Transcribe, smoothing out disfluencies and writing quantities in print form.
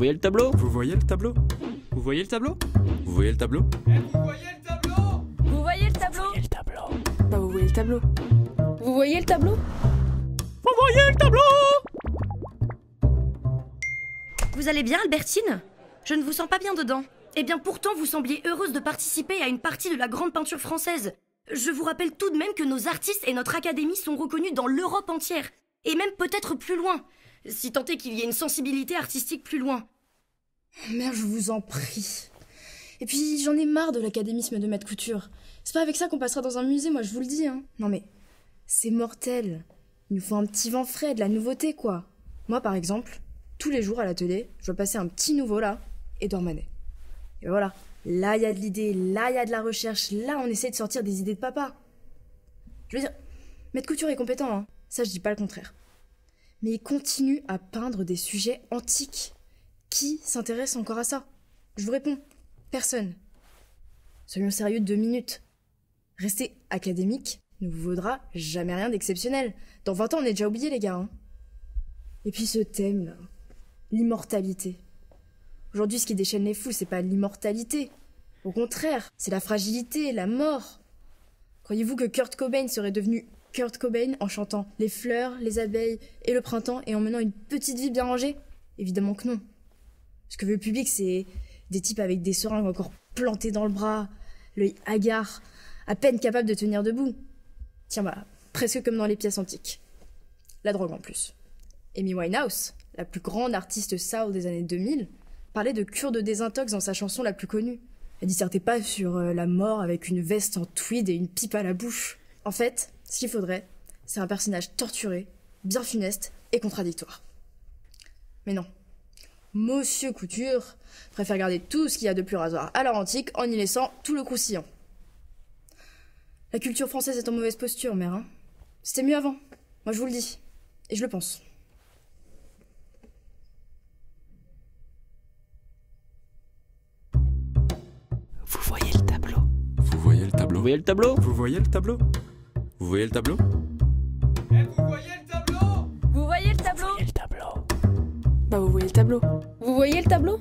voyez le tableau? Vous voyez le tableau? Vous voyez le tableau? Vous voyez le tableau? Vous voyez le tableau? Vous voyez le tableau? Le tableau. Bah vous voyez le tableau. Vous voyez le tableau? Vous voyez le tableau? Vous allez bien, Albertine? Je ne vous sens pas bien dedans. Eh bien pourtant, vous sembliez heureuse de participer à une partie de la grande peinture française. Je vous rappelle tout de même que nos artistes et notre académie sont reconnus dans l'Europe entière. Et même peut-être plus loin. Si tant est qu'il y ait une sensibilité artistique plus loin. Merde, je vous en prie. Et puis, j'en ai marre de l'académisme de maître couture. C'est pas avec ça qu'on passera dans un musée, moi je vous le dis, hein. Non mais, c'est mortel. Il nous faut un petit vent frais, de la nouveauté, quoi. Moi, par exemple, tous les jours à l'atelier, je dois passer un petit nouveau là, Édouard Manet. Et voilà, là il y a de l'idée, là il y a de la recherche, là on essaie de sortir des idées de papa. Je veux dire, maître couture est compétent, hein. Ça je dis pas le contraire. Mais il continue à peindre des sujets antiques. Qui s'intéresse encore à ça? Je vous réponds, personne. Soyons sérieux 2 minutes. Rester académique ne vous vaudra jamais rien d'exceptionnel. Dans 20 ans, on est déjà oubliés, les gars. Hein. Et puis ce thème, là, l'immortalité. Aujourd'hui, ce qui déchaîne les fous, c'est pas l'immortalité. Au contraire, c'est la fragilité, la mort. Croyez-vous que Kurt Cobain serait devenu Kurt Cobain en chantant les fleurs, les abeilles et le printemps et en menant une petite vie bien rangée? Évidemment que non. Ce que veut le public, c'est des types avec des seringues encore plantées dans le bras, l'œil hagard, à peine capable de tenir debout. Tiens bah, presque comme dans les pièces antiques. La drogue en plus. Amy Winehouse, la plus grande artiste soul des années 2000, parlait de cure de désintox dans sa chanson la plus connue. Elle dissertait pas sur la mort avec une veste en tweed et une pipe à la bouche. En fait, ce qu'il faudrait, c'est un personnage torturé, bien funeste et contradictoire. Mais non. Monsieur Couture préfère garder tout ce qu'il y a de plus rasoir à l'heure antique en y laissant tout le croustillant. La culture française est en mauvaise posture, mère. Hein. C'était mieux avant. Moi, je vous le dis. Et je le pense. Vous voyez le tableau? Vous voyez le tableau? Vous voyez le tableau? Vous voyez le tableau? Vous voyez le tableau? Vous voyez le tableau? Vous voyez le tableau? Le tableau. Bah vous voyez le tableau. Vous voyez le tableau?